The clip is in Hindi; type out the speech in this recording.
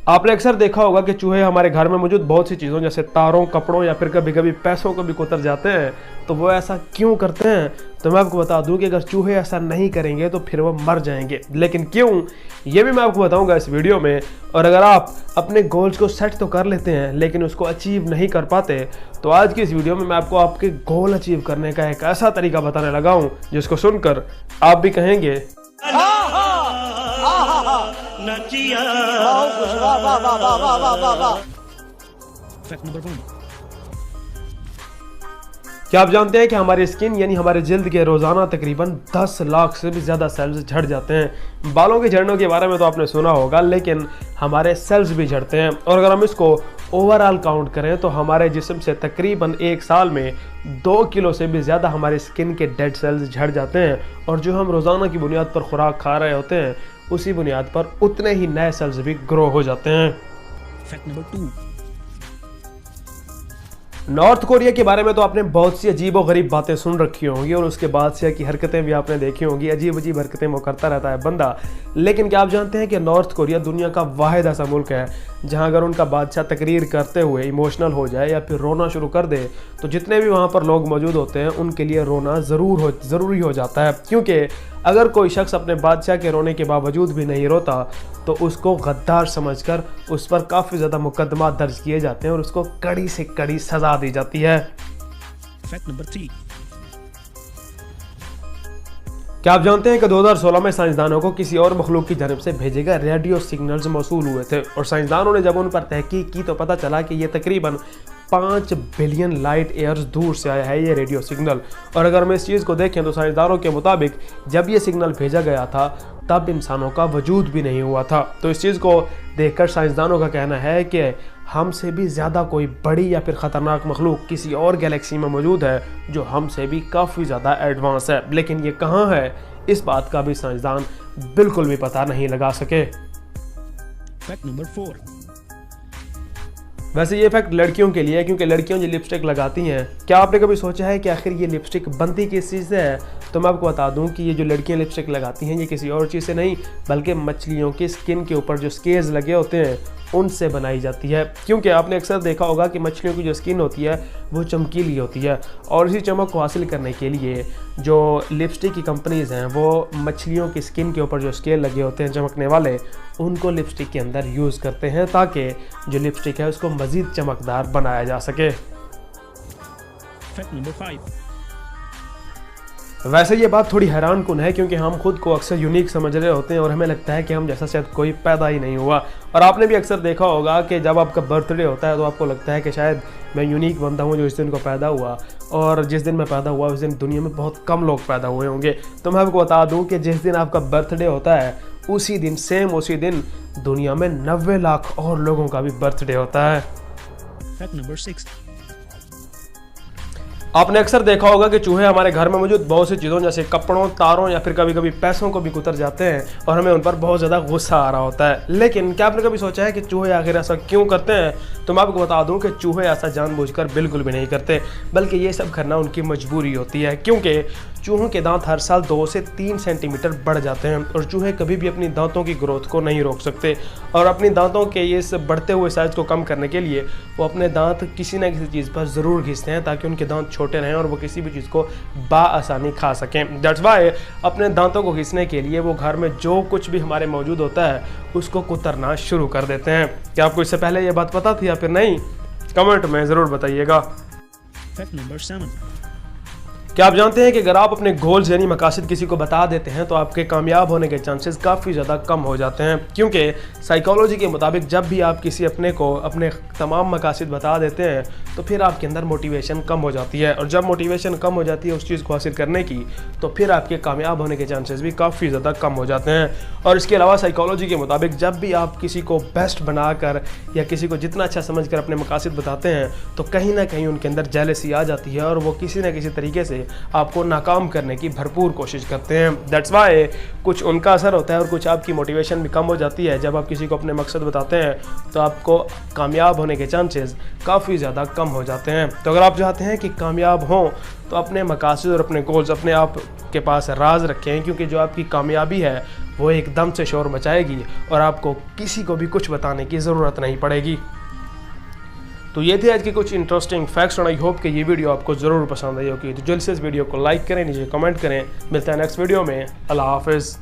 आपने अक्सर देखा होगा कि चूहे हमारे घर में मौजूद बहुत सी चीज़ों जैसे तारों, कपड़ों या फिर कभी कभी पैसों को भी कुतर जाते हैं। तो वो ऐसा क्यों करते हैं? तो मैं आपको बता दूं कि अगर चूहे ऐसा नहीं करेंगे तो फिर वो मर जाएंगे। लेकिन क्यों, ये भी मैं आपको बताऊंगा इस वीडियो में। और अगर आप अपने गोल्स को सेट तो कर लेते हैं लेकिन उसको अचीव नहीं कर पाते, तो आज की इस वीडियो में मैं आपको आपके गोल अचीव करने का एक ऐसा तरीका बताने लगा हूँ जिसको सुनकर आप भी कहेंगे फैक्ट नंबर 1। क्या आप जानते हैं कि हमारी स्किन यानी हमारे जल्द के रोजाना तकरीबन 10 लाख से भी ज़्यादा सेल्स झड़ जाते हैं। बालों के झड़ने के बारे में तो आपने सुना होगा, लेकिन हमारे सेल्स भी झड़ते हैं। और अगर हम इसको ओवरऑल काउंट करें तो हमारे जिस्म से तकरीबन एक साल में 2 किलो से भी ज़्यादा हमारी स्किन के डेड सेल्स झड़ जाते हैं। और जो हम रोज़ाना की बुनियाद पर खुराक खा रहे होते हैं उसी बुनियाद पर उतने ही नए सेल्स भी ग्रो हो जाते हैं। Fact number 2। नॉर्थ कोरिया के बारे में तो आपने बहुत सी अजीब और गरीब बातें सुन रखी होंगी और उसके बादशाह की हरकतें भी आपने देखी होंगी। अजीब अजीब हरकतें वो करता रहता है बंदा। लेकिन क्या आप जानते हैं कि नॉर्थ कोरिया दुनिया का वाहिद ऐसा मुल्क है जहां अगर उनका बादशाह तकरीर करते हुए इमोशनल हो जाए या फिर रोना शुरू कर दे तो जितने भी वहां पर लोग मौजूद होते हैं उनके लिए रोना ज़रूरी हो जाता है। क्योंकि अगर कोई शख्स अपने बादशाह के रोने के बावजूद भी नहीं रोता तो उसको गद्दार समझकर उस पर काफ़ी ज़्यादा मुकदमा दर्ज किए जाते हैं और उसको कड़ी से कड़ी सज़ा दी जाती है। Fact number 3। क्या आप जानते हैं कि 2016 में साइंसदानों को किसी और मखलूक की जानिब से भेजे गए रेडियो सिग्नल्स मौसूल हुए थे और साइंसदानों ने जब उन पर तहकीक की तो पता चला कि ये तकरीबन 5 बिलियन लाइट ईयर्स दूर से आया है ये रेडियो सिग्नल। और अगर हम इस चीज़ को देखें तो साइंसदानों के मुताबिक जब ये सिग्नल भेजा गया था तब इंसानों का वजूद भी नहीं हुआ था। तो इस चीज़ को देखकर साइंसदानों का कहना है कि हमसे भी ज़्यादा कोई बड़ी या फिर ख़तरनाक मखलूक किसी और गैलेक्सी में मौजूद है जो हमसे भी काफ़ी ज़्यादा एडवांस है। लेकिन ये कहाँ है, इस बात का भी साइंसदान बिल्कुल भी पता नहीं लगा सके। Fact number 4। वैसे ये फैक्ट लड़कियों के लिए है क्योंकि लड़कियां जो लिपस्टिक लगाती हैं, क्या आपने कभी सोचा है कि आखिर ये लिपस्टिक बनती किस चीज़ से है? तो मैं आपको बता दूं कि ये जो लड़कियां लिपस्टिक लगाती हैं ये किसी और चीज़ से नहीं बल्कि मछलियों की स्किन के ऊपर जो स्केल्स लगे होते हैं उनसे बनाई जाती है। क्योंकि आपने अक्सर देखा होगा कि मछलियों की जो स्किन होती है वो चमकीली होती है और इसी चमक को हासिल करने के लिए जो लिपस्टिक की कंपनीज़ हैं वो मछलियों की स्किन के ऊपर जो स्केल लगे होते हैं चमकने वाले उनको लिपस्टिक के अंदर यूज़ करते हैं ताकि जो लिपस्टिक है उसको मज़ीद चमकदार बनाया जा सके। Fact number 5। वैसे ये बात थोड़ी हैरान कुन है क्योंकि हम खुद को अक्सर यूनिक समझ रहे होते हैं और हमें लगता है कि हम जैसा शायद कोई पैदा ही नहीं हुआ। और आपने भी अक्सर देखा होगा कि जब आपका बर्थडे होता है तो आपको लगता है कि शायद मैं यूनिक बंदा हूँ जो इस दिन को पैदा हुआ, और जिस दिन मैं पैदा हुआ उस दिन दुनिया में बहुत कम लोग पैदा हुए होंगे। तो मैं आपको बता दूँ कि जिस दिन आपका बर्थडे होता है उसी दिन दुनिया में 90 लाख और लोगों का भी बर्थडे होता है। Fact number 6। आपने अक्सर देखा होगा कि चूहे हमारे घर में मौजूद बहुत सी चीज़ों जैसे कपड़ों, तारों या फिर कभी कभी पैसों को भी कुतर जाते हैं और हमें उन पर बहुत ज़्यादा गुस्सा आ रहा होता है। लेकिन क्या आपने कभी सोचा है कि चूहे आखिर ऐसा क्यों करते हैं? तो मैं आपको बता दूं कि चूहे ऐसा जानबूझकर बिल्कुल भी नहीं करते, बल्कि ये सब करना उनकी मजबूरी होती है। क्योंकि चूहों के दांत हर साल 2 से 3 सेंटीमीटर बढ़ जाते हैं और चूहे कभी भी अपनी दांतों की ग्रोथ को नहीं रोक सकते। और अपनी दांतों के इस बढ़ते हुए साइज को कम करने के लिए वो अपने दांत किसी न किसी चीज़ पर ज़रूर घिसते हैं ताकि उनके दांत छोटे रहें और वो किसी भी चीज़ को बाआसानी खा सकें। दैट्स वाई अपने दांतों को घिसने के लिए वो घर में जो कुछ भी हमारे मौजूद होता है उसको कुतरना शुरू कर देते हैं। क्या आपको इससे पहले ये बात पता थी या फिर नहीं? कमेंट में ज़रूर बताइएगा। Fact number 7। क्या आप जानते हैं कि अगर आप अपने गोल्स यानी मकासद किसी को बता देते हैं तो आपके कामयाब होने के चांसेस काफ़ी ज़्यादा कम हो जाते हैं? क्योंकि साइकोलॉजी के मुताबिक जब भी आप किसी अपने को अपने तमाम मकासद बता देते हैं तो फिर आपके अंदर मोटिवेशन कम हो जाती है और जब मोटिवेशन कम हो जाती है उस चीज़ को हासिल करने की तो फिर आपके कामयाब होने के चांसेस भी काफ़ी ज़्यादा कम हो जाते हैं। और इसके अलावा साइकोलॉजी के मुताबिक जब भी आप किसी को बेस्ट बनाकर या किसी को जितना अच्छा समझकर अपने मकासद बताते हैं तो कहीं ना कहीं उनके अंदर जेलसी आ जाती है और वो किसी न किसी तरीके से आपको नाकाम करने की भरपूर कोशिश करते हैं। दैट्स वाई कुछ उनका असर होता है और कुछ आपकी मोटिवेशन भी कम हो जाती है। जब आप किसी को अपने मकसद बताते हैं तो आपको कामयाब होने के चांसेस काफ़ी ज़्यादा कम हो जाते हैं। तो अगर आप चाहते हैं कि कामयाब हों तो अपने मकासद और अपने गोल्स अपने आप के पास राज रखें, क्योंकि जो आपकी कामयाबी है वो एकदम से शोर मचाएगी और आपको किसी को भी कुछ बताने की ज़रूरत नहीं पड़ेगी। तो ये थे आज के कुछ इंटरेस्टिंग फैक्ट्स और आई होप कि ये वीडियो आपको ज़रूर पसंद आई होगी। तो जल्द से इस वीडियो को लाइक करें, नीचे कमेंट करें। मिलता है नेक्स्ट वीडियो में। अल्लाह हाफिज़।